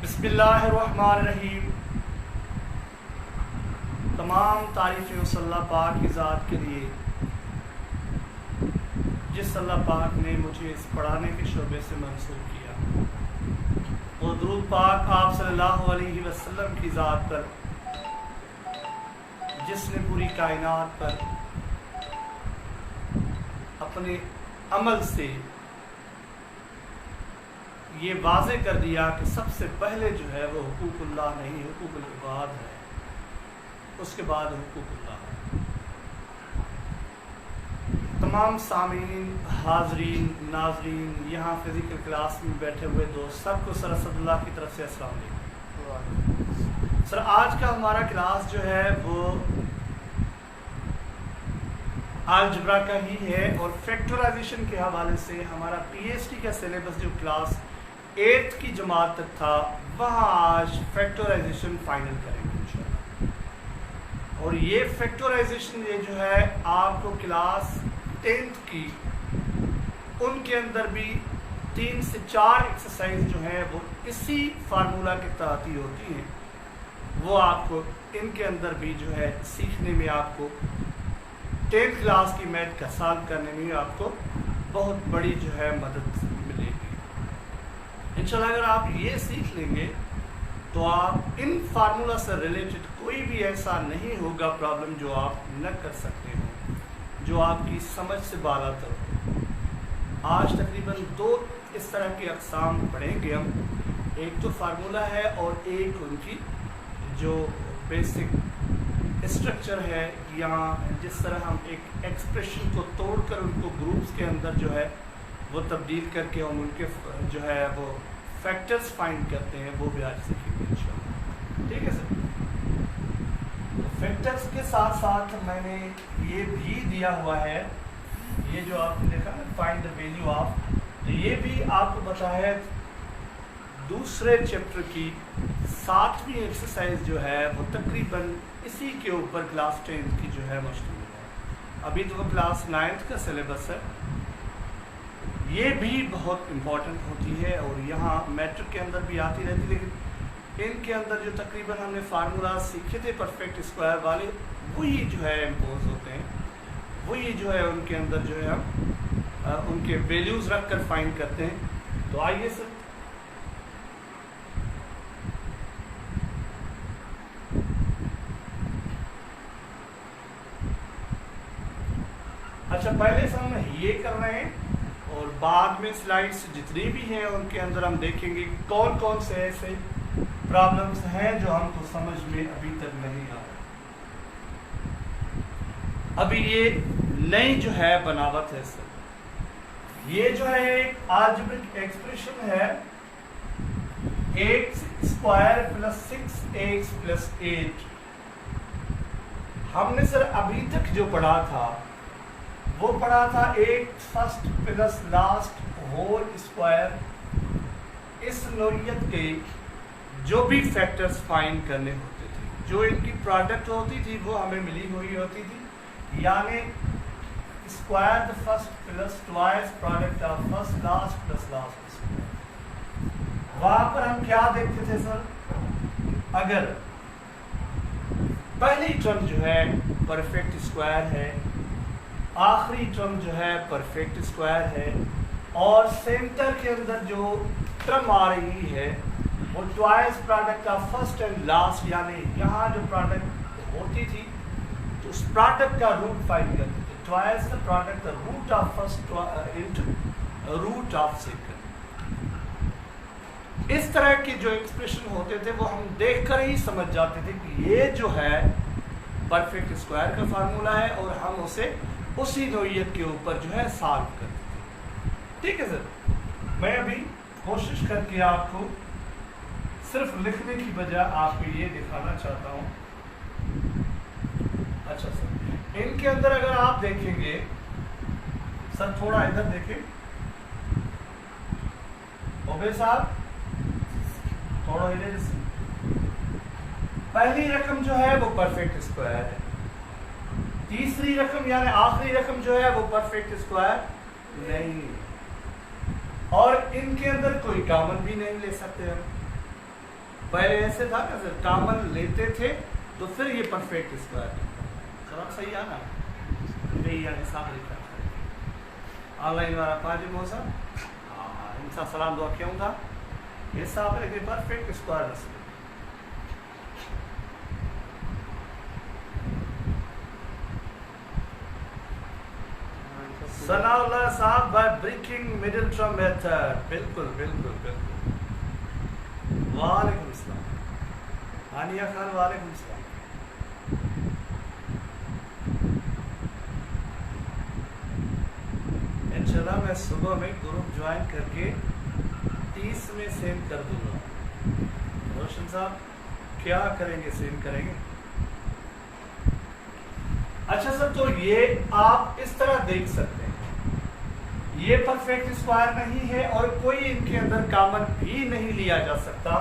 बिस्मिल्लाहिर्रहमानिर्रहीम। तमाम तारीफ़ें उस अल्लाह पाक की ज़ात के लिए जिस अल्लाह पाक ने मुझे इस पढ़ाने के शोबे से मंसूब किया, और दुरूद पाक आप सल्लल्लाहु अलैहि वसल्लम की ज़ात पर जिसने पूरी कायनात पर अपने अमल से ये वाज़े कर दिया कि सबसे पहले जो है वो हुकूकुल्लाह नहीं, हुकूकुल इबाद है, उसके बाद हुकूकुल्लाह है। तमाम सामीन, हाजरीन, नाजरीन, यहाँ फिज़िकल क्लास में बैठे हुए दोस्त, सबको सर असदुल्लाह की तरफ से अस्सलाम वालेकुम। सर, आज का हमारा क्लास जो है वो अलजेब्रा का ही है, और फैक्टराइजेशन के हवाले से हमारा पीएचडी का सिलेबस जो क्लास 8th की जमात तक था, वहाँ आज फैक्टराइजेशन फाइनल करेंगे इंशाल्लाह। और ये फैक्टराइजेशन ये जो है आपको क्लास 10th की उनके अंदर भी 3 से 4 एक्सरसाइज जो है वो इसी फार्मूला के तहत ही होती हैं। वो आपको इनके अंदर भी जो है सीखने में, आपको 10th क्लास की मैथ का सॉल्व करने में आपको बहुत बड़ी जो है मदद मिलेगी इंशाल्लाह। अगर आप ये सीख लेंगे तो आप इन फार्मूला से रिलेटेड कोई भी ऐसा नहीं होगा प्रॉब्लम जो आप न कर सकते हो, जो आपकी समझ से बालातर हो। आज तकरीबन 2 इस तरह की अक़साम पढ़ेंगे हम। एक तो फार्मूला है और एक उनकी जो बेसिक स्ट्रक्चर है, यहाँ जिस तरह हम एक एक्सप्रेशन को तोड़कर उनको ग्रुप्स के अंदर जो है वो तब्दील करके हम उनके जो है वो फैक्टर्स फाइंड करते हैं, वो भी आज सीखेंगे इंशाल्लाह। ठीक है सर। तो फैक्टर्स के साथ साथ मैंने ये भी दिया हुआ है, ये जो आपने देखा ना फाइंड द वैल्यू ऑफ, तो ये भी आपको पता है दूसरे चैप्टर की 7वीं एक्सरसाइज जो है वो तकरीबन इसी के ऊपर क्लास 10th की जो है मुश्किल है। अभी तो वो क्लास 9th का सिलेबस है, ये भी बहुत इम्पॉर्टेंट होती है और यहाँ मैट्रिक के अंदर भी आती रहती, लेकिन इनके अंदर जो तकरीबन हमने फार्मूला सीखे थे परफेक्ट स्क्वायर वाले, वही जो है इम्पोज होते हैं, वही जो है उनके अंदर जो है हम उनके वैल्यूज़ रख कर फाइंड करते हैं। तो आइए सर, अच्छा पहले से हम ये कर रहे हैं और बाद में स्लाइड्स जितनी भी हैं उनके अंदर हम देखेंगे कौन कौन से ऐसे प्रॉब्लम्स हैं जो हमको समझ में अभी तक नहीं आ रहे। अभी ये नई जो है बनावट है सर, ये जो है एक अलजेब्रिक एक्सप्रेशन है, x square plus 6x plus 8। हमने सर अभी तक जो पढ़ा था वो पढ़ा था एक first plus last whole square. इस नौइयत के जो भी फैक्टर्स फाइंड करने होते थे, जो इनकी प्रोडक्ट होती थी वो हमें मिली हुई होती थी, यानी square the first plus twice product of first last plus last square. वहां पर हम क्या देखते थे सर, अगर पहली टर्म जो है परफेक्ट स्क्वायर है, आखिरी टर्म जो है परफेक्ट स्क्वायर है, और सेंटर के अंदर जो टर्म आ रही है वो twice product of first and last, यानी यहाँ जो प्रोडक्ट होती थी तो उस प्रोडक्ट का रूट फाइंड करते थे। Twice the product the root of first into root of second. इस तरह के जो एक्सप्रेशन होते थे वो हम देखकर ही समझ जाते थे कि ये जो है परफेक्ट स्क्वायर का फार्मूला है, और हम उसे उसी नौइयत के ऊपर जो है सॉल्व करते थे। ठीक है सर। मैं अभी कोशिश करके आपको सिर्फ लिखने की बजाय आपको ये दिखाना चाहता हूँ। अच्छा सर, इनके अंदर अगर आप देखेंगे सर, थोड़ा इधर देखें ओबे साहब, थोड़ा इधर। पहली रकम जो है वो परफेक्ट स्क्वायर है, तीसरी रकम यानी आखिरी रकम जो है वो परफेक्ट स्क्वायर नहीं, और इनके अंदर कोई कॉमन भी नहीं ले सकते हम। पहले ऐसे था ना सर, कॉमन लेते थे तो फिर ये परफेक्ट स्क्वायर सर। आप सही आना हिसाब लिखा ऑनलाइन वाला पाजी मौसा इंसान सलाम दुआ क्यों था हिसाब लिखे परफेक्ट स्क्वायर रस सनाउल्लाह साहब by breaking middle term method. बिल्कुल बिल्कुल बिल्कुल। वालेकुम सलाम हानिया खान, वालेकुम सलाम। इंशाल्लाह मैं सुबह में ग्रुप ज्वाइन करके 30 में सेंड कर दूंगा। रोशन साहब क्या करेंगे, सेंड करेंगे? अच्छा सर, तो ये आप इस तरह देख सकते हैं, ये परफेक्ट स्क्वायर नहीं है और कोई इनके अंदर कॉमन भी नहीं लिया जा सकता।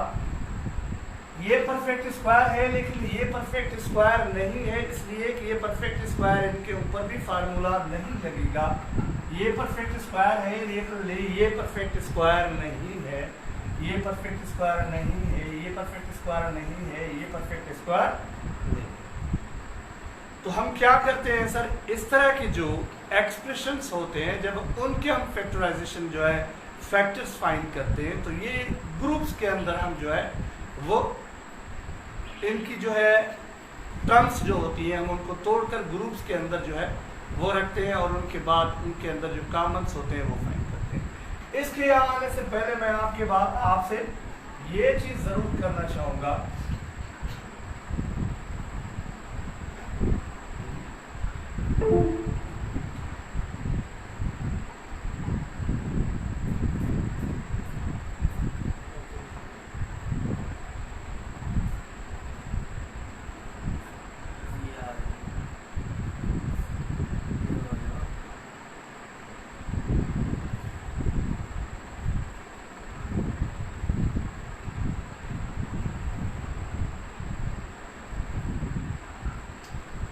ये परफेक्ट स्क्वायर है लेकिन ये परफेक्ट स्क्वायर नहीं है, इसलिए कि ये परफेक्ट स्क्वायर इनके ऊपर भी फार्मूला नहीं लगेगा। ये परफेक्ट स्क्वायर है लेकिन ये परफेक्ट स्क्वायर नहीं है, ये परफेक्ट स्क्वायर नहीं है, ये परफेक्ट स्क्वायर नहीं है, ये परफेक्ट स्क्वायर नहीं। तो हम क्या करते हैं सर, इस तरह के जो एक्सप्रेशंस होते हैं जब उनके हम फैक्टराइजेशन जो है फैक्टर्स फाइंड करते हैं, तो ये ग्रुप्स के अंदर हम जो है वो इनकी जो है टर्म्स जो होती हैं हम उनको तोड़कर ग्रुप्स के अंदर जो है वो रखते हैं और उनके बाद उनके अंदर जो कॉमन्स होते हैं वो फाइंड करते हैं। इसके आने से पहले मैं आपके बाद आपसे ये चीज जरूर करना चाहूंगा,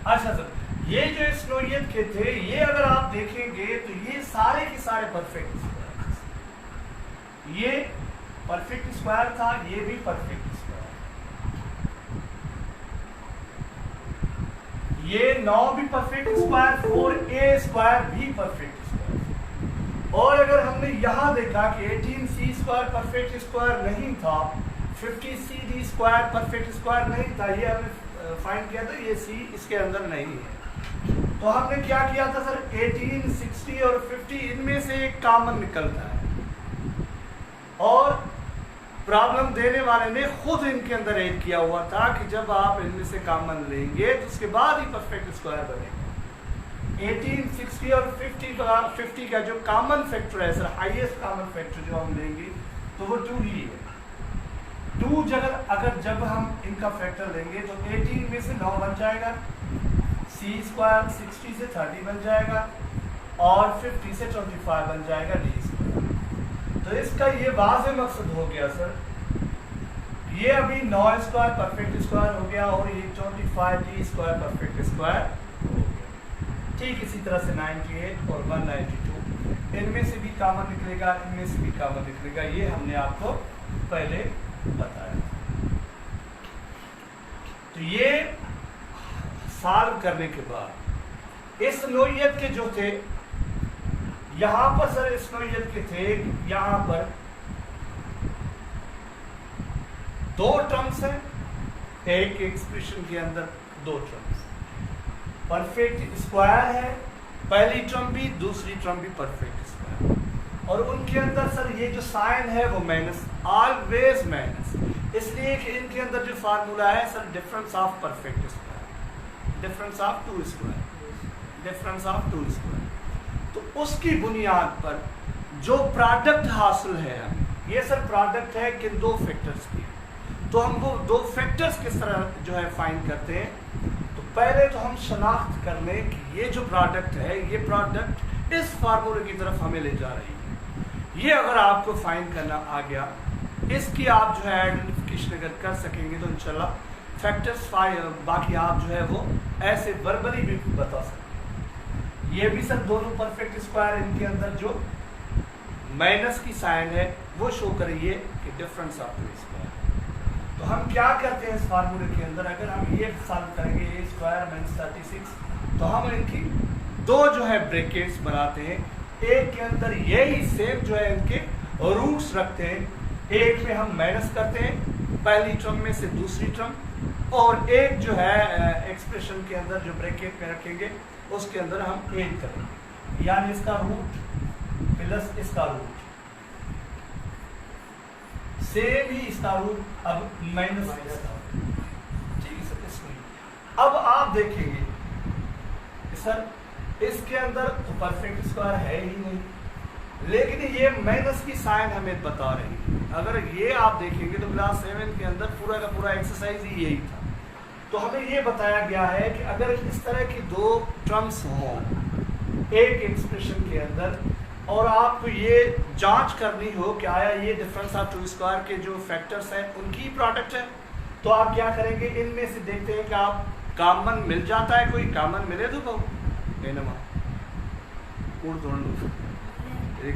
अच्छा सर, ये जो इस नोयत के थे ये अगर आप देखेंगे तो ये सारे के सारे परफेक्ट स्क्वायर, ये परफेक्ट स्क्वायर था, ये भी परफेक्ट स्क्वायर, ये 9 भी परफेक्ट स्क्वायर, 4a स्क्वायर भी परफेक्ट स्क्वायर। और अगर हमने यहां देखा कि 18c स्क्वायर परफेक्ट स्क्वायर नहीं था, 50cd स्क्वायर परफेक्ट स्क्वायर नहीं था, ये हमने फाइंड किया था, ये c इसके अंदर नहीं है। तो हमने क्या किया था सर, 18, 60 और 50 इनमें से एक कॉमन निकलता है और प्रॉब्लम देने वाले ने खुद इनके अंदर ऐड किया हुआ था कि जब आप इनमें से कॉमन लेंगे तो उसके बाद ही परफेक्ट स्क्वायर बनेगा। 18, 60 और 50 का जो कॉमन फैक्टर है सर, हाईएस्ट कॉमन फैक्टर जो हम लेंगे तो वो 2 ही है। 2 अगर जब हम इनका फैक्टर लेंगे तो 18 में से 9 बन जाएगा, c स्क्वायर 60 से 30 बन जाएगा और 50 से 25 बन जाएगा d स्क्वायर। तो इसका ये वाज़ेह मकसद हो गया सर, ये अभी 9 स्क्वायर परफेक्ट स्क्वायर हो गया और ये 25 d स्क्वायर परफेक्ट स्क्वायर हो गया। ठीक इसी तरह से 98 और 192 इनमें से भी कॉमन निकलेगा, इनमें से भी कॉमन निकलेगा, ये हमने आपको पहले बताया। तो ये सॉल्व करने के बाद इस नोयत के जो थे यहां पर सर, इस नोयत के थे यहां पर 2 टर्म्स हैं, एक एक्सप्रेशन के अंदर 2 टर्म्स, परफेक्ट स्क्वायर है पहली टर्म भी, दूसरी टर्म भी परफेक्ट स्क्वायर, और उनके अंदर सर ये जो साइन है वो माइनस, ऑलवेज माइनस, इसलिए कि इनके अंदर जो फार्मूला है sir difference of perfect square, difference of 2 square, difference of 2 square. तो उसकी बुनियाद पर जो प्रोडक्ट हासिल है हमें, ये सर प्रोडक्ट है किन 2 फैक्टर्स की, तो हम वो 2 फैक्टर्स किस तरह जो है फाइंड करते हैं। तो पहले तो हम शनाख्त कर लें कि ये जो प्रोडक्ट है ये प्रोडक्ट इस फार्मूले की तरफ हमें ले जा रही है। ये अगर आपको फाइंड करना आ गया, इसकी आप जो है आइडेंटिफिकेशन अगर कर सकेंगे तो इंशाल्लाह फैक्टर्स बाकी आप जो है वो ऐसे वर्बली भी बता सकते हैं। ये भी सर दोनों परफेक्ट स्क्वायर, इनके अंदर जो माइनस की साइन है वो शो करिए कि डिफरेंस ऑफ 2 स्क्वायर। तो हम क्या करते हैं इस फार्मूले के अंदर, अगर हम ये सॉल्व करेंगे a स्क्वायर माइनस 36, तो हम इनकी दो जो है ब्रैकेट्स बनाते हैं, एक के अंदर यही सेम जो है इनके रूट्स रखते हैं, एक में हम माइनस करते हैं पहली टर्म में से दूसरी टर्म, और एक जो है एक्सप्रेशन के अंदर जो ब्रैकेट में रखेंगे उसके अंदर हम ऐड करेंगे, यानी इसका रूट प्लस इसका रूट, सेम ही इसका रूट अब माइनस इसका, ठीक है सर। इसमें अब आप देखेंगे सर इसके अंदर तो परफेक्ट स्क्वायर है ही नहीं, लेकिन ये माइनस की साइन हमें बता रही है। अगर ये आप देखेंगे तो क्लास 7 के अंदर पूरा का पूरा एक्सरसाइज ही यही था। तो हमें ये बताया गया है कि अगर इस तरह की दो टर्म्स हों एक एक्सप्रेशन के अंदर, और आपको ये जांच करनी हो कि आया ये डिफरेंस ऑफ टू स्क्वायर के जो फैक्टर्स हैं उनकी प्रोडक्ट है, तो आप क्या करेंगे, इनमें से देखते हैं कि आप कॉमन मिल जाता है, कोई कॉमन मिले तो बहु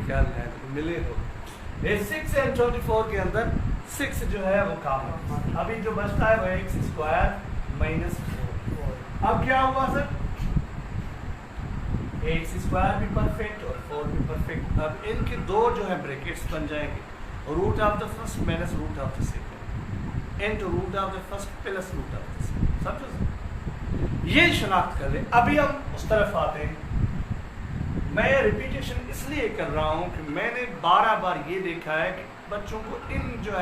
ख्याल है तो मिले हो। 6 and 24 के अंदर 6 जो है वो कॉमन, अभी जो बचता है वो x स्क्वायर माइनस 4। अब क्या हुआ सर, x स्क्वायर भी परफेक्ट और 4 भी परफेक्ट। अब इनके दो जो है ब्रैकेट्स बन जाएंगे, root of the first minus root of the second into root of the first plus root of the second. समझो, ये शनाख्त कर ले। अभी हम उस तरफ आते हैं। मैं रिपीटेशन इसलिए कर रहा हूँ कि मैंने 12 बार ये देखा है कि बच्चों को इन जो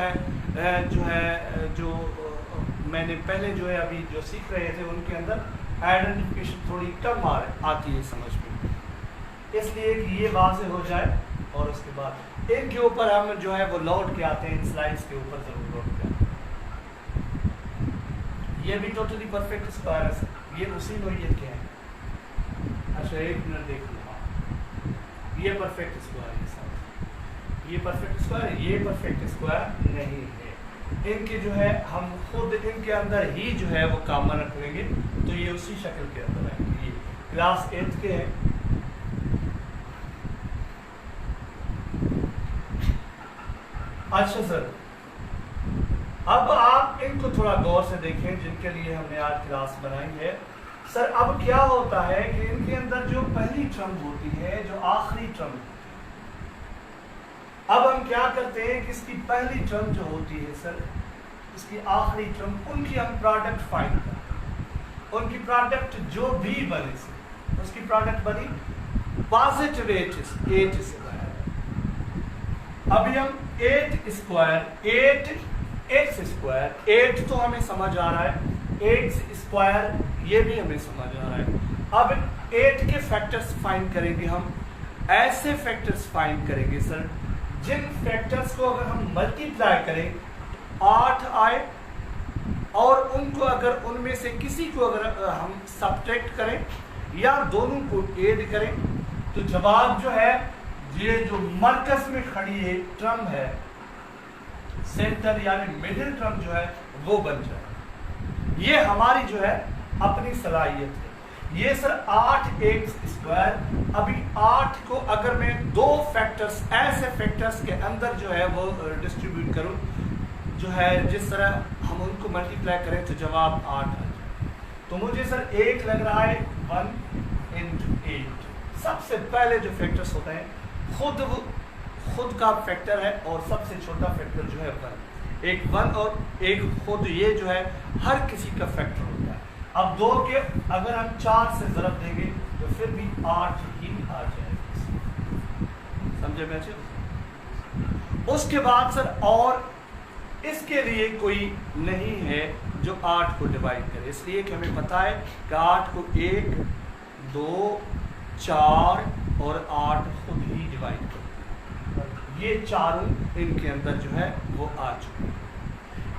मैंने पहले जो है अभी जो सीख रहे थे उनके अंदर आइडेंटिफिकेशन थोड़ी कम आती है समझ में, इसलिए कि ये वाज़ेह हो जाए। और उसके बाद इनके ऊपर हम जो है वो लौट के आते हैं, इन स्लाइड्स के ऊपर जरूर लौट के आते हैं। ये भी टोटली परफेक्ट स्क्वायर है, ये उसी नोयत के हैं। अच्छा एक मिनट देख लो, ये परफेक्ट स्क्वायर है साथ, ये परफेक्ट स्क्वायर है, ये परफेक्ट स्क्वायर नहीं है। इनके जो है हम खुद इनके अंदर ही जो है वो कॉमन रख लेंगे, तो ये उसी शक्ल के अंदर है। ये क्लास 8 के हैं। अच्छा सर, अब आप इनको थोड़ा गौर से देखें जिनके लिए हमने आज क्लास बनाई है। सर अब क्या होता है कि इनके अंदर जो पहली टर्म होती है, जो आखिरी टर्म, अब हम क्या करते हैं कि इसकी पहली टर्म जो होती है सर, इसकी आखिरी टर्म, उनकी हम प्रोडक्ट फाइंड करते हैं। उनकी प्रोडक्ट जो भी बने सर, उसकी प्रोडक्ट बनी पॉजिटिव 8 स्क्वायर। अभी हम 8 स्क्वायर 8x स्क्वायर, 8 तो हमें समझ आ रहा है, 8 स्क्वायर ये भी हमें समझ आ रहा है। अब 8 के फैक्टर्स फाइंड करेंगे हम, ऐसे फैक्टर्स फाइंड करेंगे सर जिन फैक्टर्स को अगर हम मल्टीप्लाई करें 8 आए, और उनको अगर उनमें से किसी को अगर हम सब्ट्रैक्ट करें या दोनों को ऐड करें, तो जवाब जो है ये जो मरकज में खड़ी है टर्म है, सेंटर यानी मिडिल टर्म जो है वो बन जाए। ये हमारी जो है अपनी सलाहियत है। ये सर 8x स्क्वायर, अभी 8 को अगर मैं दो फैक्टर्स, ऐसे फैक्टर्स के अंदर जो है वो डिस्ट्रीब्यूट करूं, जो है जिस तरह हम उनको मल्टीप्लाई करें तो जवाब 8 आ जाए। तो मुझे सर 1 लग रहा है 1 into 8। सबसे पहले जो फैक्टर्स होते हैं खुद का फैक्टर है, और सबसे छोटा फैक्टर जो है 1, एक 1 और एक खुद, ये जो है हर किसी का फैक्टर होता है। अब 2 के अगर हम 4 से ज़रब देंगे तो फिर भी 8 ही आ जाएगा, समझे बच्चे। उसके बाद सर और इसके लिए कोई नहीं है जो 8 को डिवाइड करे, इसलिए कि हमें पता है कि 8 को 1 2 4 और 8 खुद ही डिवाइड करते हैं। ये चारों इनके अंदर जो है वो आ चुके हैं।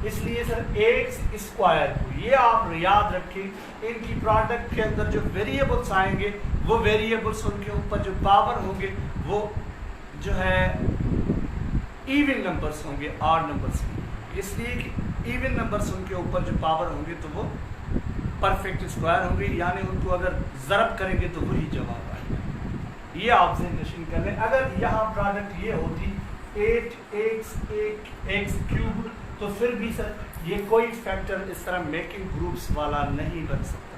इसलिए सर एक्स स्क्वायर को ये आप याद रखें, इनकी प्रोडक्ट के अंदर जो वेरिएबल्स आएंगे वो वेरिएबल्स, उनके ऊपर जो पावर होंगे वो जो है इवन नंबर्स होंगे, ऑड नंबर्स होंगे। इसलिए कि इवन नंबर्स उनके ऊपर जो पावर होंगे तो वो परफेक्ट स्क्वायर होंगे, यानी उनको अगर ज़रब करेंगे तो वही जवाब आएगा। ये ऑब्जर्वेशन कर लें। अगर यहाँ प्रोडक्ट ये होती 8x 1 x क्यूब, तो फिर भी सर ये कोई फैक्टर इस तरह मेकिंग ग्रुप्स वाला नहीं बन सकता।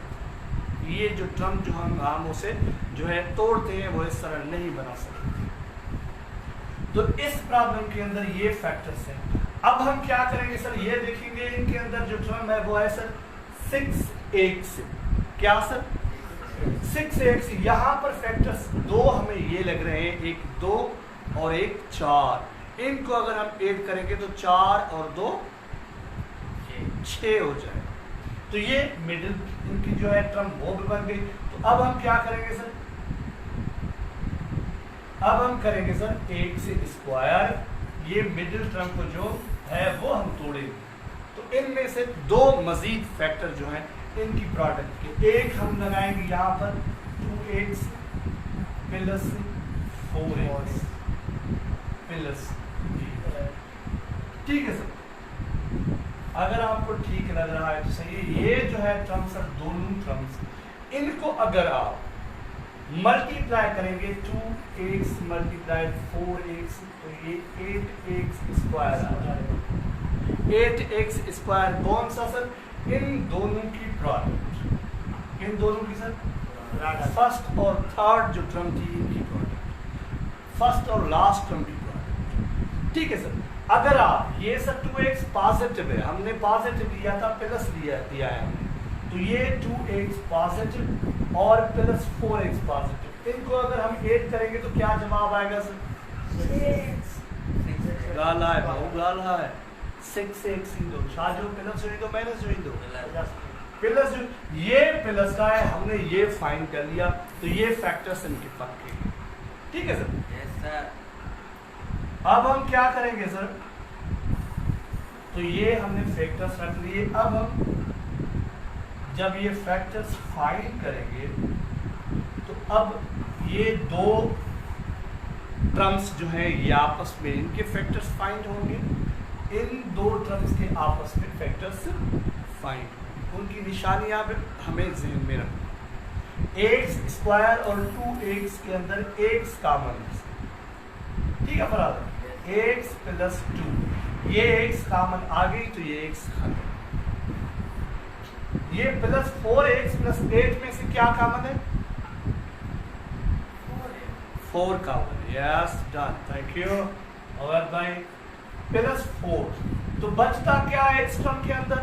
ये जो टर्म जो हम उसे जो है तोड़ते हैं वो इस तरह नहीं बना सकते। तो इस प्रॉब्लम के अंदर ये फैक्टर्स हैं। अब हम क्या करेंगे सर, ये देखेंगे इनके अंदर जो टर्म है वो है सर 6x। क्या सर 6x। यहाँ पर फैक्टर्स दो हमें ये लग रहे हैं, एक 2 और एक 4। इनको अगर हम ऐड करेंगे तो 4 और 2 6 हो जाए। तो ये मिडिल इनकी जो है टर्म वो भी बन गई। तो अब हम क्या करेंगे सर, अब हम करेंगे सर x²। ये मिडिल टर्म को जो है वो हम तोड़ेंगे। तो इनमें से दो मजीद फैक्टर जो हैं इनकी प्रोडक्ट के एक हम लगाएंगे यहाँ पर 2x प्लस 4x प्लस, ठीक है सर। अगर आपको ठीक लग रहा है तो सही है। ये जो है टर्म्स सर दोनों टर्म्स इनको अगर आप मल्टीप्लाई करेंगे 2x मल्टीप्लाई 4x तो ये 8x² आ जाएगा। 8x² कौन सा सर, इन दोनों की प्रोडक्ट, इन दोनों की सर फर्स्ट और थर्ड जो टर्म थी इनकी प्रोडक्ट, फर्स्ट और लास्ट टर्म की प्रोडक्ट, ठीक है सर। अगर आप ये सर 2x पॉजिटिव है, हमने पॉजिटिव लिया था प्लस दिया है हमने, तो ये 2x पॉजिटिव और प्लस 4x पॉजिटिव, इनको अगर हम ऐड करेंगे तो क्या जवाब आएगा सर 6x। गाला है भाऊ, गाला है। 6x ही दो, शाजो प्लस हुई दो माइनस हुई दो प्लस, ये प्लस का है, हमने ये फाइंड कर लिया। तो ये फैक्टर्स इनके पक्के, ठीक है सर। Yes sir. अब हम क्या करेंगे सर, तो ये हमने फैक्टर्स रख लिए। अब हम जब ये फैक्टर्स फाइंड करेंगे तो अब ये दो टर्म्स जो हैं ये आपस में इनके फैक्टर्स फाइंड होंगे, इन दो टर्म्स के आपस में फैक्टर्स फाइंड होंगे। उनकी निशानियां हमें ज़हन में रखना। x² और 2x के अंदर x कॉमन है, ठीक है बराबर, x प्लस 2, ये x कॉमन आ गई तो ये x खत्म। ये प्लस 4x प्लस 8 में से क्या कॉमन है, 4 common. Yes done, thank you अवैध भाई। प्लस 4 तो बचता क्या है x टर्म के अंदर,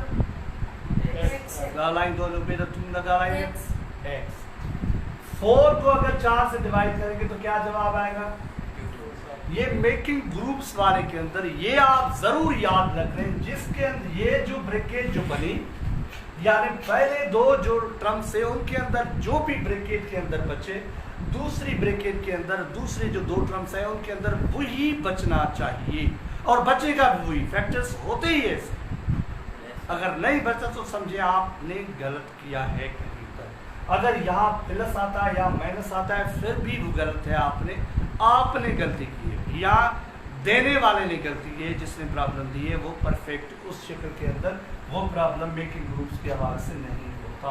लाइन दोनों पे तो तुम लगा लाइन x। 4 को अगर 4 से डिवाइड करेंगे तो क्या जवाब आएगा। ये मेकिंग ग्रुप्स वाले के अंदर ये आप जरूर याद रख लें, जिसके अंदर ये जो ब्रैकेट जो बनी, यानी पहले दो जो टर्म्स है उनके अंदर जो भी ब्रैकेट के अंदर बचे, दूसरी ब्रैकेट के अंदर दूसरे जो दो टर्म्स है उनके अंदर वही बचना चाहिए, और बचेगा भी वही, फैक्टर्स होते ही है। अगर नहीं बचा तो समझे आपने गलत किया है कहीं पर। अगर यहाँ प्लस आता है या माइनस आता है फिर भी वो गलत है, आपने गलती की है, या देने वाले ने गलती की है, जिसने प्रॉब्लम दी है वो परफेक्ट उस शक्ल के अंदर वो प्रॉब्लम मेकिंग ग्रुप्स के हवाले से नहीं होता।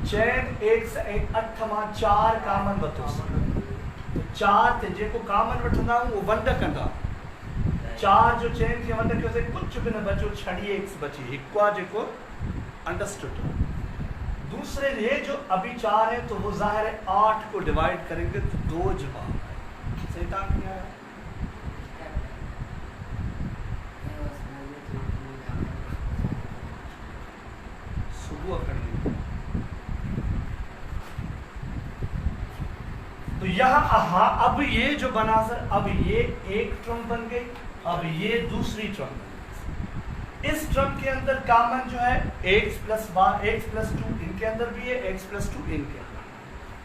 चैन एक से एक 4 कामन बतो, तो 4 थे जेको कामन वठंदा वो वंड कंदा, 4 जो चैन के वंड के कुछ भी न बचो, छड़ी x बची, हिक्वा जेको अंडरस्टूड। दूसरे ये जो अभी 4 है तो वो जाहिर है 8 को डिवाइड करेंगे तो 2 जवाब है। सही काम किया है। सुबह कर ली तो यहाँ अब ये जो बना सर, अब ये एक टर्म बन गई, अब ये दूसरी टर्म बन गई। इस टर्म के अंदर कॉमन जो है x प्लस 2 इनके अंदर भी है, x प्लस 2 इनके अंदर।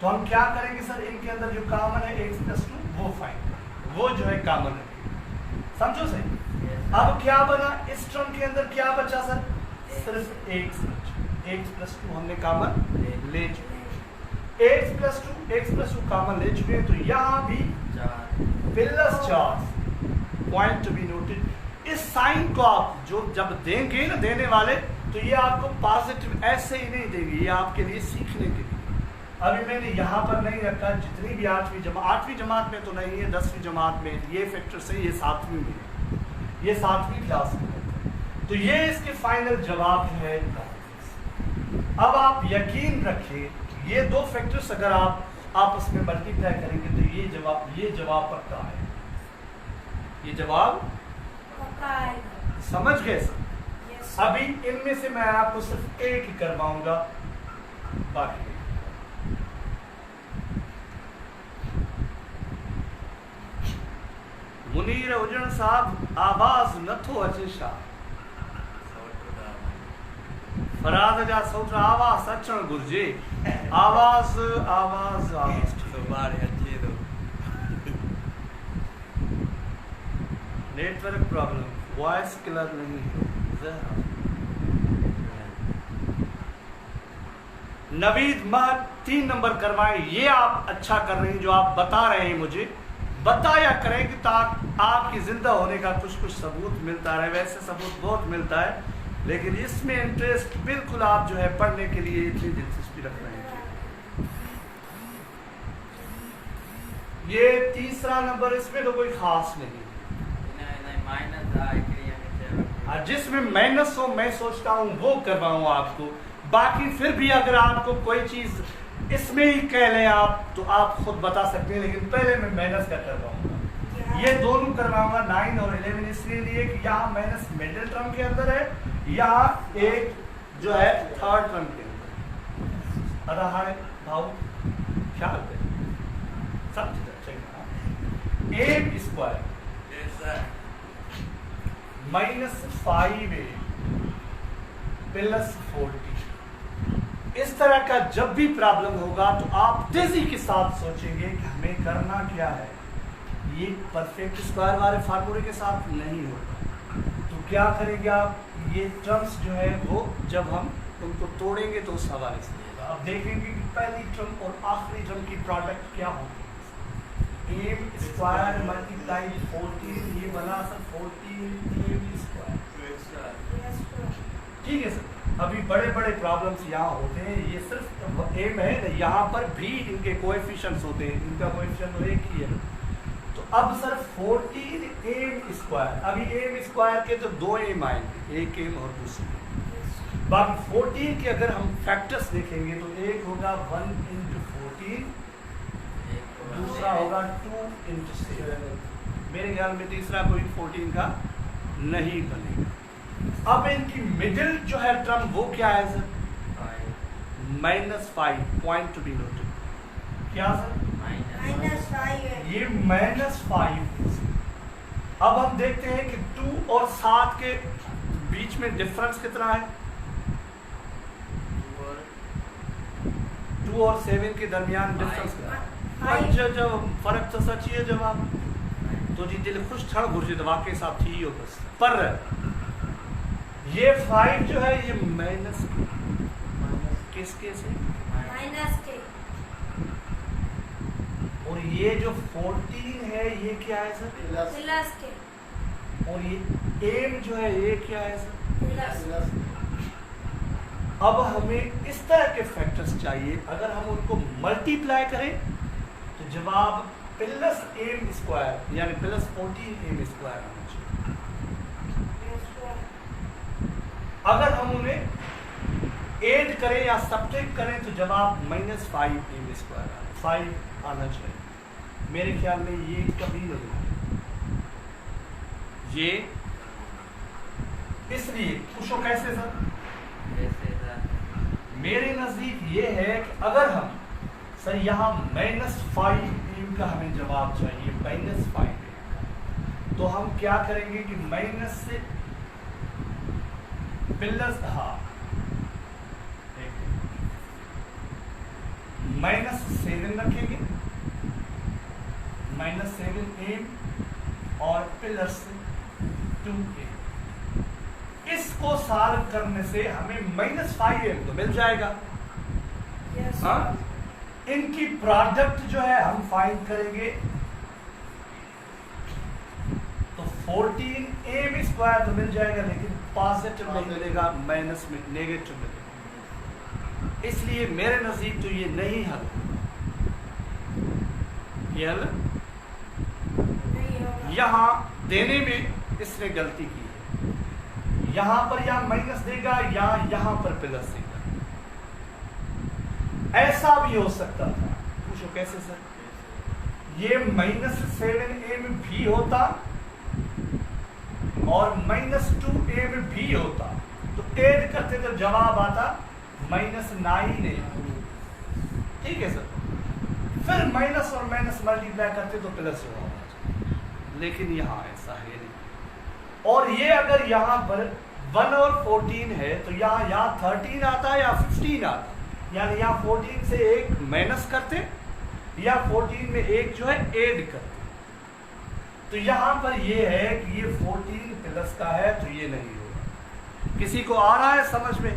तो हम क्या करेंगे सर, इनके अंदर जो कॉमन है x प्लस 2 वो फाइंड, वो जो है कॉमन है, समझो सही। अब क्या बना, इस टर्म के अंदर क्या बचा सर, सिर्फ x बचा, x प्लस 2 हमने कॉमन ले चुके, x प्लस 2 कॉमन ले चुके हैं। तो यहाँ भी plus 4 point to be noted. इस साइन को आप जो जब देंगे ना देने वाले, तो ये आपको पॉजिटिव ऐसे ही नहीं देंगे, ये आपके लिए सीखने के लिए, अभी मैंने यहाँ पर नहीं रखा, जितनी भी आठवीं जमात में तो नहीं है, 10वीं जमात में ये फैक्टर से, ये 7वीं में है, ये 7वीं क्लास में है। तो ये इसके फाइनल जवाब जो है। अब आप यकीन रखिए ये दो फैक्टर्स अगर आप आपस में मल्टीप्लाई करेंगे तो ये जवाब पक्का है, ये जवाब पक्का आएगा। समझ गए सर? Yes. अभी इनमें से मैं आपको सिर्फ एक ही करवाऊंगा, बाकी मुनीर उजन साहब आवाज नथो अचे छा? फराद जा सौट आवाज अचण घुर्जे, आवाज आवाज आवाज नेटवर्क प्रॉब्लम, वॉइस क्लियर नहीं है। नवीद महत 3 नंबर करवाएं। ये आप अच्छा कर रहे हैं जो आप बता रहे हैं, मुझे बताया करें कि आपकी जिंदा होने का कुछ कुछ सबूत मिलता रहे। वैसे सबूत बहुत मिलता है, लेकिन इसमें इंटरेस्ट बिल्कुल आप जो है पढ़ने के लिए इतनी दिलचस्पी रख रहे हैं। ये तीसरा नंबर, इसमें तो कोई खास नहीं, जिसमें माइनस हो मैं सोचता हूँ वो करवाऊँ आपको। बाकी फिर भी अगर आपको कोई चीज इसमें ही कह लें आप तो आप खुद बता सकते हैं, लेकिन पहले मैं माइनस का करवाऊंगा। ये दोनों करवाऊंगा 9 और 11 इसलिए लिए कि यहाँ माइनस मिडिल टर्म के अंदर है, यहाँ एक जो है थर्ड टर्म के अंदर। अरे हाय भाव ख्याल है सब चीज ए स्क्वायर -5a प्लस 40। इस तरह का जब भी प्रॉब्लम होगा तो आप तेजी के साथ सोचेंगे कि हमें करना क्या है। ये परफेक्ट स्क्वायर वाले फार्मूले के साथ नहीं होगा, तो क्या करेंगे आप, ये टर्म्स जो है वो जब हम उनको तोड़ेंगे तो उस हवाले से होगा। अब देखेंगे कि पहली टर्म और आखिरी टर्म की प्रोडक्ट क्या होगी। एम स्क्वायर मल्टीप्लाई 14, ये बना सर 14 एम स्क्वायर। ठीक है सर। अभी बड़े बड़े प्रॉब्लम्स यहाँ होते हैं, ये सिर्फ एम है, यहाँ पर भी इनके कोएफिशिएंट्स होते हैं, इनका कोएफिशिएंट तो एक ही है। तो अब सर 14 एम स्क्वायर, अभी एम स्क्वायर के तो 2 एम आएंगे, एक एम और दूसरी। बाकी 14 के अगर हम फैक्टर्स देखेंगे तो एक होगा 1 × 14, दूसरा होगा 2 × 7। मेरे ख्याल में तीसरा कोई 14 का नहीं बनेगा। अब इनकी मिडिल जो है टर्म वो क्या है sir, -5, point to be noted. क्या सर, -5 है। ये -5। अब हम देखते हैं कि 2 और 7 के बीच में डिफरेंस कितना है। 2 और 7 के दरमियान डिफरेंस कितना है। जब फर्क तो सच ही है, जवाब तो जी दिल खुश छड़ घुर्जे तो वाकई साहब थी हो बस। पर ये 5 जो है ये माइनस किसके से, माइनस के, और ये जो 14 है ये क्या है सर, प्लस के, और ये एम जो है ये क्या है सर, प्लस। अब हमें इस तरह के फैक्टर्स चाहिए, अगर हम उनको मल्टीप्लाई करें तो जवाब प्लस एम स्क्वायर यानी प्लस 14 एम स्क्वायर होना चाहिए। अगर हम उन्हें ऐड करें या सब्ट्रैक्ट करें तो जवाब -5 एम स्क्वायर 5 आना चाहिए। मेरे ख्याल में ये कभी नहीं है, ये इसलिए पूछो कैसे सर, मेरे नजदीक ये है कि अगर हम सर यहाँ -5 एम का हमें जवाब चाहिए, -5 तो हम क्या करेंगे कि माइनस से प्लस, हाँ -7 रखेंगे, -7 एम और प्लस 2 एम। इसको सॉल्व करने से हमें -5 एम तो मिल जाएगा। Yes. हाँ, इनकी प्रोडक्ट जो है हम फाइंड करेंगे तो 14 एम स्क्वायर तो मिल जाएगा, लेकिन पॉजिटिव नहीं मिलेगा, माइनस में नेगेटिव मिलेगा। इसलिए मेरे नजदीक तो ये नहीं हल होगा। ये हल नहीं होगा। यहां देने में इसने गलती की है। यहां पर या माइनस देगा या यहां पर प्लस देगा। ऐसा भी हो सकता था। पूछो कैसे सर? ये -7m भी होता और -2m भी होता, तो ऐड करते तो जवाब आता -9m। ठीक है सर। फिर माइनस और माइनस मल्टीप्लाई करते तो प्लस जवाब आता, लेकिन यहां ऐसा है नहीं। और ये अगर यहां पर 1 और 14 है तो यहां या 13 आता या 15 आता, यानी यहां 14 से एक माइनस करते या 14 में एक जो है ऐड करते। तो यहां पर ये है कि ये 14 प्लस का है, तो ये नहीं होगा। किसी को आ रहा है समझ में?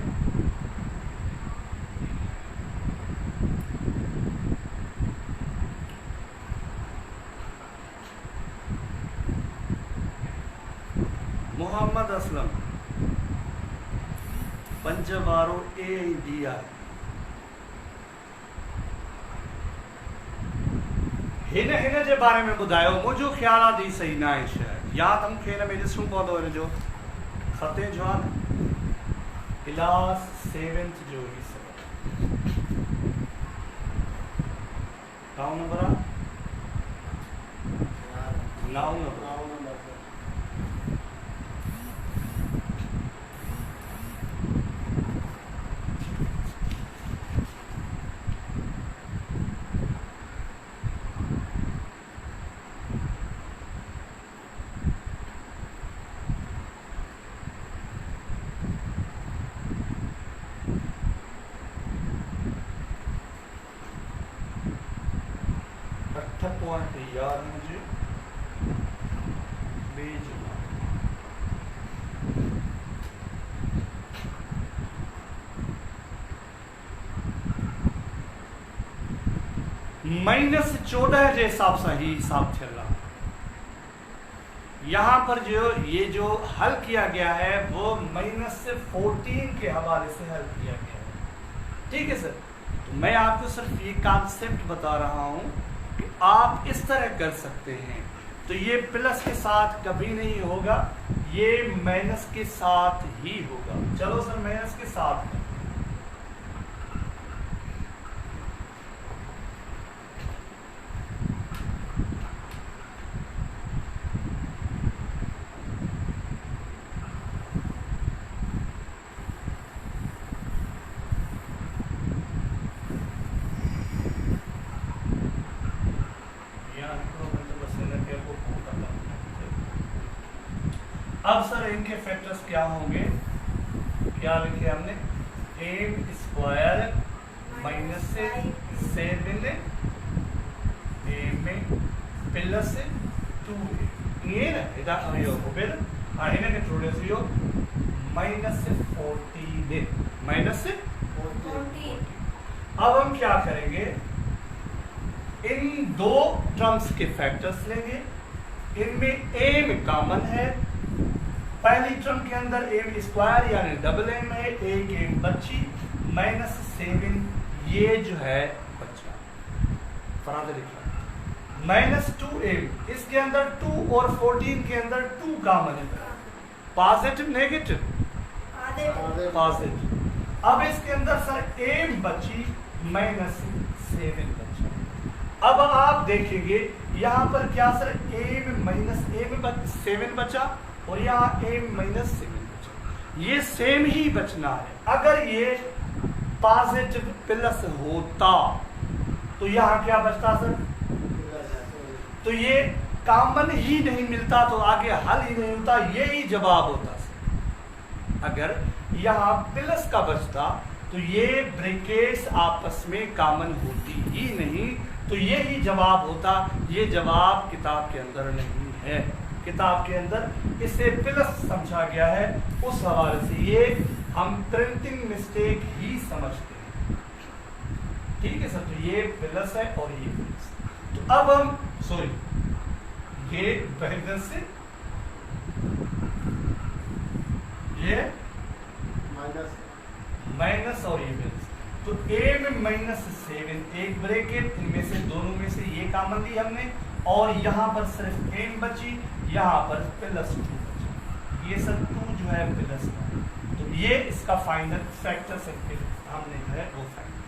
मोहम्मद असलम पंजवारो ADI हिन हिन जे बारे में ॿुधायो। मुंहिंजो ख़्याल आहे दी सही न आहे शायदि, या त मूंखे हिन में ॾिसणो पवंदो हिन जो खते जो आहे क्लास 7th जो ही नाउ नंबर आहे 9 नंबर। पॉइंट यार मुझे भेजना। -14 जे हिसाब से ही हिसाब चल रहा। यहां पर जो ये जो हल किया गया है वो -14 के हवाले से हल किया गया है। ठीक है सर। तो मैं आपको सिर्फ ये कॉन्सेप्ट बता रहा हूं कि आप इस तरह कर सकते हैं। तो ये प्लस के साथ कभी नहीं होगा, ये माइनस के साथ ही होगा। चलो सर माइनस के साथ। अब सर इनके फैक्टर्स क्या होंगे? क्या लिखे हमने? m² -7 m प्लस 2a ये ना इधर आयो फिर आने के थोड़े से यो -14। अब हम क्या करेंगे? इन दो टर्म्स के फैक्टर्स लेंगे। इनमें m कॉमन है। पहली टर्म के अंदर m² यानी डबल m है, एक m बची, -7 ये जो है बचा। फराद लिखा -2m, इसके अंदर 2 और 14 के अंदर 2 कॉमन है। Positive negative positive. अब इसके अंदर सर m बची, -7 बचा। अब आप देखेंगे यहां पर क्या सर m-7 बचा और यहाँ m-7 बचा। ये सेम ही बचना है। अगर ये पॉजिटिव प्लस होता तो यहाँ क्या बचता सर? तो ये कॉमन ही नहीं मिलता तो आगे हल ही नहीं होता, यही जवाब होता सर। अगर यहाँ प्लस का बचता तो ये ब्रैकेट्स आपस में कॉमन होती ही नहीं, तो यही जवाब होता। ये जवाब किताब के अंदर नहीं है। किताब के अंदर इसे प्लस समझा गया है, उस हवाले से ये हम प्रिंटिंग मिस्टेक ही समझते हैं। ठीक है सर। तो ये प्लस है और ये प्लस। तो अब हम ये माइनस से ये माइनस और ये प्लस। तो ए में -7, एक ब्रैकेट, इनमें से दोनों में से ये कॉमन ली हमने, और यहाँ पर सिर्फ m बची, यहाँ पर +2 बचा, ये सब 2 जो है प्लस का, तो ये इसका फाइनल फैक्टर सर्किल हमने जो है वो फाइनल।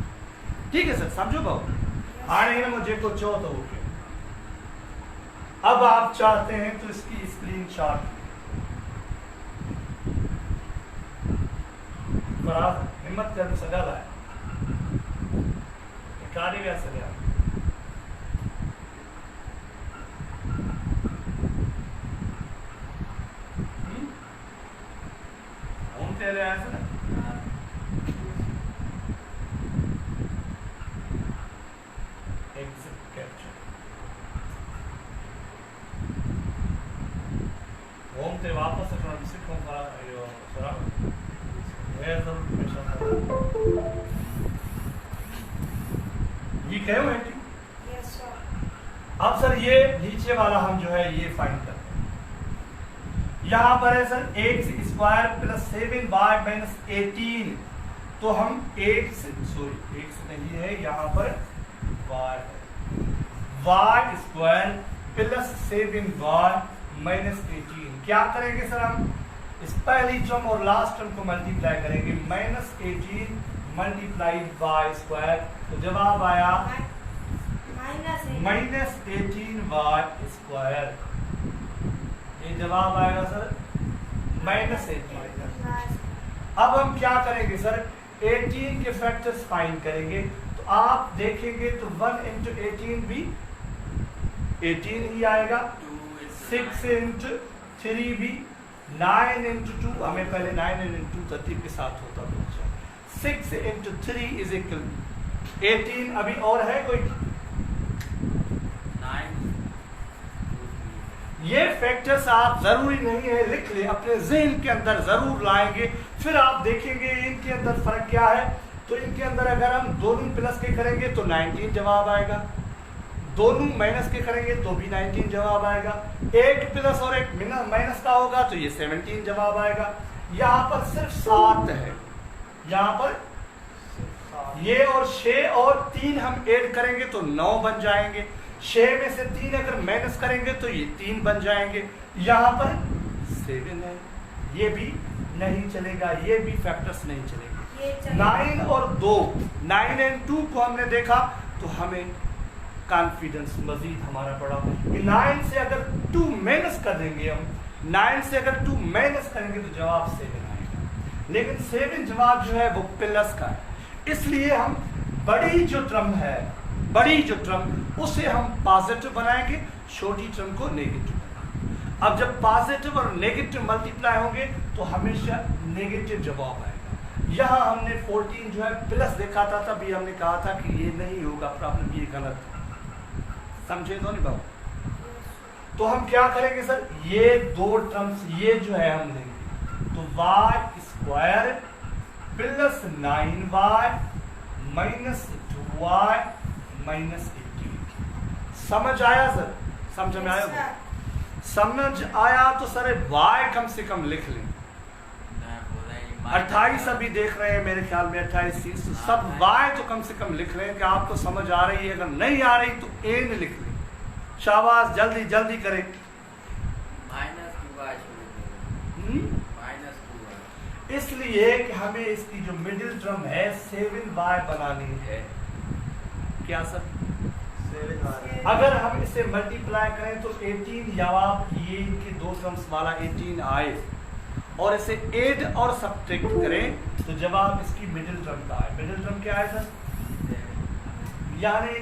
ठीक है सर, समझो बहुत आने मुझे को चो तो ओके। अब आप चाहते हैं तो इसकी स्क्रीनशॉट हिम्मत कर सजा है कार्य वैसे घूमते रहे ऐसे ना एग्जिट कैप्चर घूमते वापस सिखों का सरा ये कहे हुए हैं। Yes, sir. अब सर ये नीचे वाला हम जो है ये फाइंड करते हैं। यहाँ पर है सर x² + 7y - 18, तो हम 8 से सॉरी x नहीं है, यहाँ पर y है, y² + 7y - 18 क्या करेंगे सर हम इस पहली टर्म और लास्ट टर्म को मल्टीप्लाई करेंगे, -18 × y², तो जवाब आया -18y², ये जवाब आएगा सर -18। अब हम क्या करेंगे सर 18 के फैक्टर्स फाइंड करेंगे, तो आप देखेंगे तो 1 × 18 भी 18 ही आएगा, 6 × 3 भी, 9 × 2 हमें पहले 9 × 2 30 के साथ होता था, 6 × 3 = 18। अभी और है कोई 9 ये फैक्टर्स आप जरूरी नहीं है लिख ले, अपने ज़हन के अंदर जरूर लाएंगे, फिर आप देखेंगे इनके अंदर फर्क क्या है। तो इनके अंदर अगर हम दोनों प्लस के करेंगे तो 19 जवाब आएगा, दोनों माइनस के करेंगे तो भी 19 जवाब आएगा, एक प्लस और एक माइनस का होगा तो ये 17 जवाब आएगा। यहाँ पर सिर्फ 7 है, यहाँ पर ये और 6 और 3 हम ऐड करेंगे तो 9 बन जाएंगे, 6 में से 3 अगर माइनस करेंगे तो ये 3 बन जाएंगे, यहाँ पर 7 है, ये भी नहीं चलेगा, ये भी फैक्टर्स नहीं चलेंगे। 9 और 2, 9 और 2 को हमने देखा तो हमें कॉन्फिडेंस मजीद हमारा बढ़ा कि 9 से अगर 2 माइनस कर देंगे हम, 9 से अगर 2 माइनस करेंगे तो जवाब 7 आएगा, लेकिन 7 जवाब जो है वो प्लस का है, इसलिए हम बड़ी जो टर्म है, बड़ी जो टर्म उसे हम पॉजिटिव बनाएंगे, छोटी टर्म को नेगेटिव बनाएंगे। अब जब पॉजिटिव और नेगेटिव मल्टीप्लाई होंगे तो हमेशा नेगेटिव जवाब आएगा। यहाँ हमने 14 जो है प्लस देखा था, तभी हमने कहा था कि ये नहीं होगा प्रॉब्लम, ये गलत है, समझे तो नहीं बाबू। तो हम क्या करेंगे सर, ये दो टर्म्स ये जो है हम लेंगे, तो y² plus 9y minus 2y minus 18। समझ आया सर, समझ में आया? समझ आया तो सर y कम से कम लिख लें। 28 अभी देख रहे हैं मेरे ख्याल में 28 30, तो सब y तो कम से कम लिख रहे हैं कि आपको समझ आ रही है, अगर नहीं आ रही तो a में लिख लें। शाबाश, जल्दी जल्दी करें। इसलिए कि हमें इसकी जो मिडिल टर्म है 7y बनानी है। क्या सर? 7y। अगर हम इसे मल्टीप्लाई करें तो 18 जवाब ये इनके दो टर्म्स वाला 18 आए, और इसे ऐड और सब्ट्रैक्ट करें तो जवाब इसकी मिडिल टर्म का है। मिडिल टर्म क्या है सर? यानी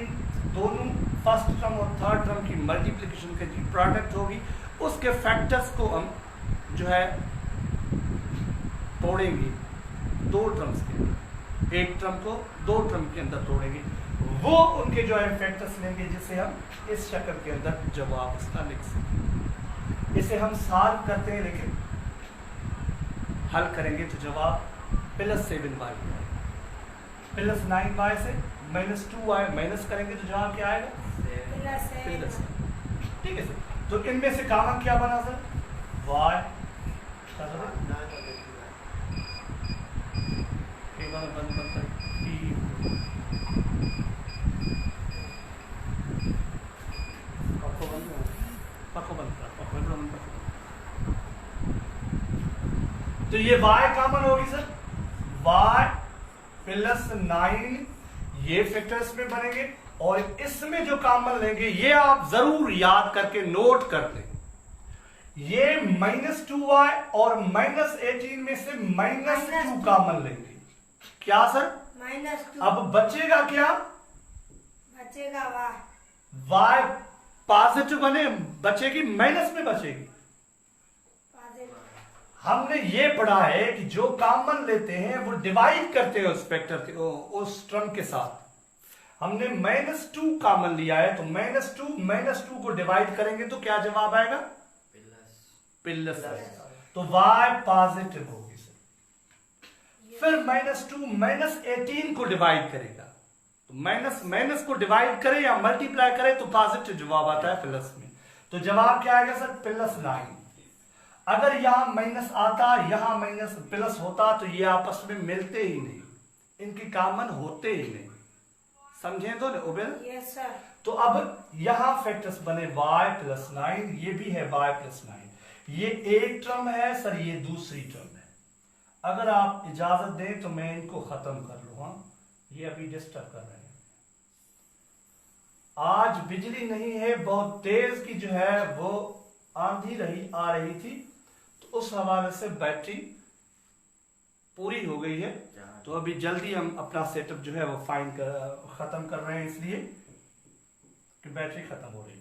दोनों फर्स्ट टर्म और थर्ड टर्म की मल्टीप्लिकेशन की जो प्रोडक्ट होगी उसके फैक्टर्स को हम जो है तोड़ेंगे दो टर्म्स के अंदर, एक टर्म को दो टर्म के अंदर तोड़ेंगे, वो उनके जो है फैक्टर्स लेंगे जिससे हम इस शक्ल के अंदर जवाब इसका लिख सकें। इसे हम सॉल्व करते हैं, लेकिन हल करेंगे तो जवाब प्लस 7y प्लस 9y से माइनस 2y माइनस करेंगे तो जवाब क्या आएगा? प्लस। ठीक है सर, तो इनमें से कॉमन क्या बना सर? y बंद तो ये y कॉमन होगी सर, y प्लस 9 ये फैक्टर इसमें बनेंगे, और इसमें जो कॉमन लेंगे ये आप जरूर याद करके नोट कर लें, ये -2y और -18 में से -2 कॉमन लेंगे। क्या सर? -2। अब बचेगा क्या? बचेगा y पॉजिटिव बने, बचेगी माइनस में बचेगी। हमने ये पढ़ा है कि जो कॉमन लेते हैं वो डिवाइड करते हैं उस फैक्टर के, उस टर्म के साथ। हमने -2 कॉमन लिया है, तो -2 को डिवाइड करेंगे तो क्या जवाब आएगा? प्लस। तो y पॉजिटिव होगी सर। फिर -2 -18 को डिवाइड करेगा, तो माइनस को डिवाइड करे या मल्टीप्लाई करे तो पॉजिटिव जवाब आता है प्लस में। तो जवाब क्या आएगा सर? +9। अगर यहां माइनस आता, यहां माइनस प्लस होता तो ये आपस में मिलते ही नहीं, इनकी कॉमन होते ही नहीं। समझे तो उबेल? Yes sir. तो अब यहां फैक्टर्स बने y + 9, ये भी है y + 9। ये एक टर्म है सर, ये दूसरी टर्म है। अगर आप इजाजत दें तो मैं इनको खत्म कर लूं। हाँ, ये अभी डिस्टर्ब कर रहे हैं। आज बिजली नहीं है, बहुत तेज की जो है वो आंधी आ रही थी, तो उस हवाले से बैटरी पूरी हो गई है। तो अभी जल्दी हम अपना सेटअप जो है वो खत्म कर रहे हैं, इसलिए कि बैटरी खत्म हो रही है।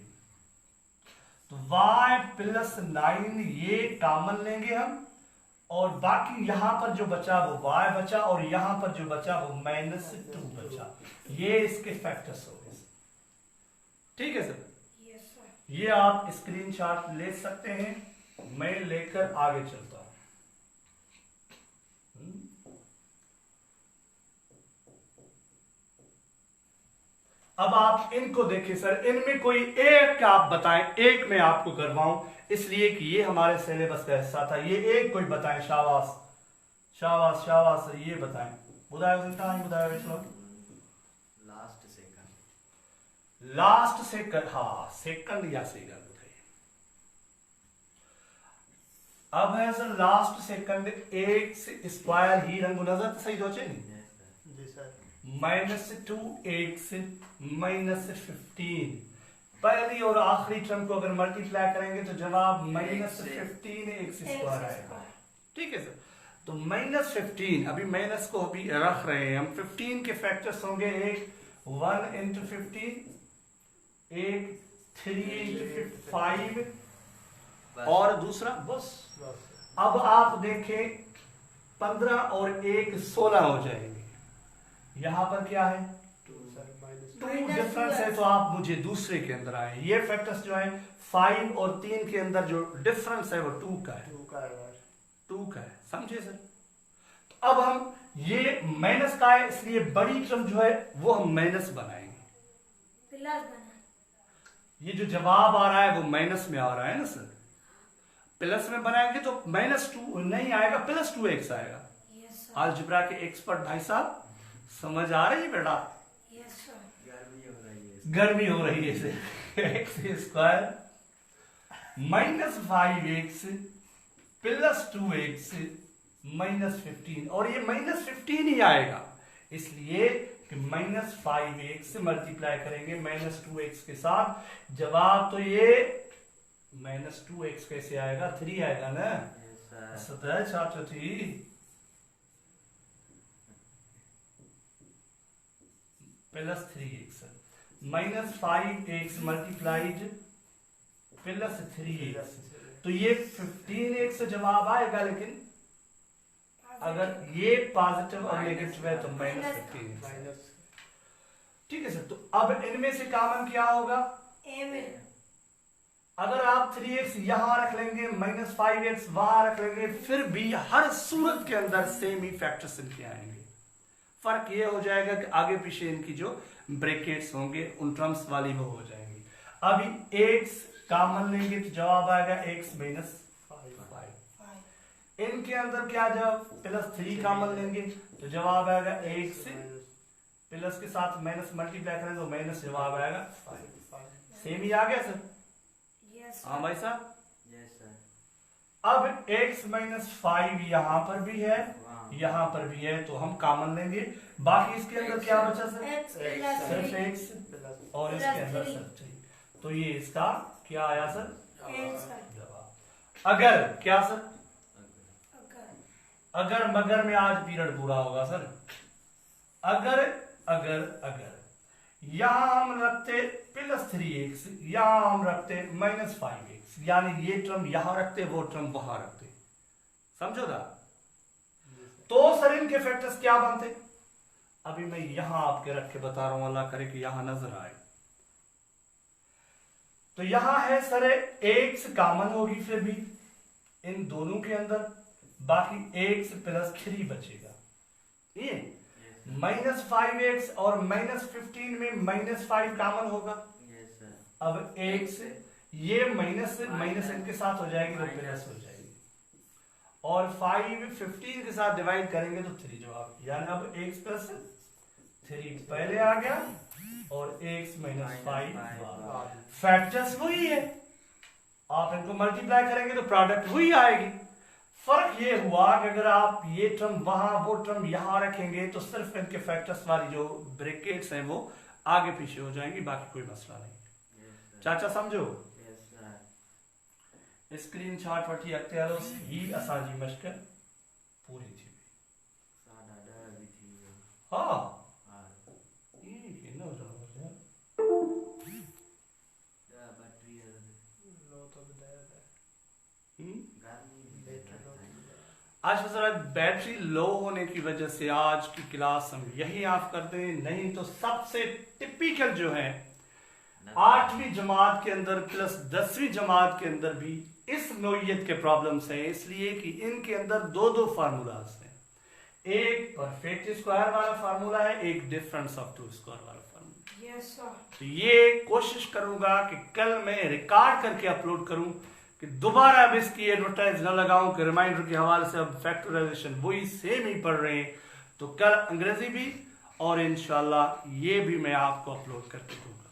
तो y + 9 ये कॉमन लेंगे हम, और बाकी यहां पर जो बचा वो y बचा, और यहां पर जो बचा वो -2 बचा। ये इसके फैक्टर्स हो गए। ठीक है सर? Yes sir. ये आप स्क्रीनशॉट ले सकते हैं, मैं लेकर आगे चलता हूं। अब आप इनको देखिए सर, इनमें कोई एक आप बताएं, एक मैं आपको करवाऊं, इसलिए कि ये हमारे सिलेबस का हिस्सा था। ये एक कोई बताएं, शाबाश शाबाश शाबाश सर, ये बताएं। लास्ट सेकंड, हाँ सेकंड या सेकंड बताइए। अब है सर लास्ट सेकंड, एक से स्क्वायर ही रंग नजर तो सही सोचे नहीं जी सर। -2 एक से -15, पहली और आखिरी टर्म को अगर मल्टीप्लाई करेंगे तो जवाब -15 एक से स्क्वायर आएगा। ठीक है सर? तो -15, अभी माइनस को अभी रख रहे हैं हम। 15 के फैक्टर्स होंगे, एक 1 × 15, एक 3 × 5, और दूसरा बस। अब आप देखें 15 और 1 16 हो जाएंगे। यहां पर क्या है? 2 डिफरेंस है, तो आप मुझे दूसरे के अंदर आए। ये फैक्टर्स जो है 5 और 3 के अंदर जो डिफरेंस है वो 2 का है। 2 का है, समझे सर? तो अब हम ये माइनस का है, इसलिए बड़ी टर्म जो है वो हम माइनस बनाएंगे। प्लस बना। ये जो जवाब आ रहा है वो माइनस में आ रहा है ना सर, प्लस में बनाएंगे तो -2 नहीं आएगा, +2x आएगा। Yes sir. अलजेब्रा के एक्सपर्ट भाई साहब, समझ आ रही है बेटा? Yes sir. गर्मी हो रही है इसे। x² -5x +2x -15, और ये -15 ही आएगा, इसलिए कि -5x से मल्टीप्लाई करेंगे -2x के साथ। जवाब तो ये -2x कैसे आएगा? 3 आएगा ना? सतह छात्र थी। +3x -5x मल्टीप्लाइड +3x, तो ये 15x जवाब आएगा। लेकिन अगर ये पॉजिटिव और नेगेटिव है तो -15। ठीक है सर? तो अब इनमें से कॉमन क्या होगा? अगर आप 3x यहां रख लेंगे, -5x वहां रख लेंगे, फिर भी हर सूरत के अंदर सेम ही फैक्टर्स इनके आएंगे। फर्क ये हो जाएगा कि आगे पीछे इनकी जो ब्रैकेट्स होंगे उन टर्म्स वाली वो हो जाएंगी। अभी x कॉमन लेंगे तो जवाब आएगा x - 5। इनके अंदर क्या, जब +3 कॉमन लेंगे तो जवाब आएगा x, प्लस के साथ माइनस मल्टीप्लाई करें तो माइनस जवाब आएगा 5। सेम ही आ गया सर? यस हाँ भाई साहब। Yes sir. अब x माइनस 5 यहाँ पर भी है, यहाँ पर भी है, तो हम कॉमन लेंगे। बाकी इसके अंदर क्या बचा सर? x प्लस सिर्फ 3 x और इसके अंदर सिर्फ 3। तो ये इसका क्या आया सर? आंसर। जवाब। अगर क्या सर? अगर अगर मगर में आज पीरियड पूरा होगा सर। अगर अगर अगर यहां हम रखते प्लस 3x, यहां हम रखते माइनस 5x, यानी ये टर्म यहां रखते, वो टर्म वहां रखते, समझो ना? तो सर इनके फैक्टर्स क्या बनते? अभी मैं यहां आपके रख के बता रहा हूं, अल्लाह करे कि यहां नजर आए। तो यहां है सर x कॉमन होगी फिर भी इन दोनों के अंदर, बाकी x प्लस 3 बचेगा। ये माइनस 5x और माइनस 15 में माइनस 5 कॉमन होगा। Yes sir. अब x ये माइनस से माइनस इनके साथ हो जाएगी तो प्लस हो जाएगी, और 5 15 के साथ डिवाइड करेंगे तो 3 जवाब, यानी अब x प्लस 3 पहले आ गया और x माइनस 5 फैक्टर्स वही है, आप इनको मल्टीप्लाई करेंगे तो प्रोडक्ट वही आएगी। फर्क ये हुआ कि अगर आप ये टर्म वहां वो टर्म यहां रखेंगे तो सिर्फ इनके फैक्टर्स वाली जो ब्रैकेट्स हैं वो आगे पीछे हो जाएंगी, बाकी कोई मसला नहीं। चाचा समझो? स्क्रीन शॉट वठी अॻिते हलो। ही असांजी मश्क पूरी थी वई। हाँ आज जरा बैटरी लो होने की वजह से आज की क्लास हम यही ऑफ कर दें, नहीं तो सबसे टिपिकल जो है 8वीं जमात के अंदर प्लस 10वीं जमात के अंदर भी इस नौइयत के प्रॉब्लम्स हैं, इसलिए कि इनके अंदर दो फार्मूलाज हैं। एक परफेक्ट स्क्वायर वाला फार्मूला है, एक डिफरेंस ऑफ टू स्क्वायर वाला फार्मूला। Yes sir. तो ये कोशिश करूंगा कि कल मैं रिकॉर्ड करके अपलोड करूं, कि दोबारा अब इसकी एडवर्टाइज न लगाऊं कि रिमाइंडर के हवाले से अब फैक्टराइजेशन वही सेम ही पढ़ रहे हैं। तो कल अंग्रेजी भी और इंशाल्लाह ये भी मैं आपको अपलोड करके दूंगा।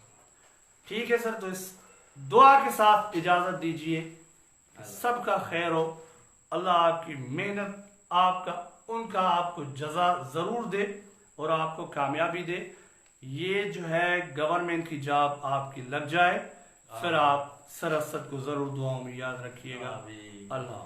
ठीक है सर, तो इस दुआ के साथ इजाजत दीजिए। सबका खैर हो, अल्लाह आपकी मेहनत आपका उनका आपको जजा जरूर दे और आपको कामयाबी दे। ये जो है गवर्नमेंट की जॉब आपकी लग जाए, फिर आप सरसत को जरूर दुआओं में याद रखिएगा। अल्लाह।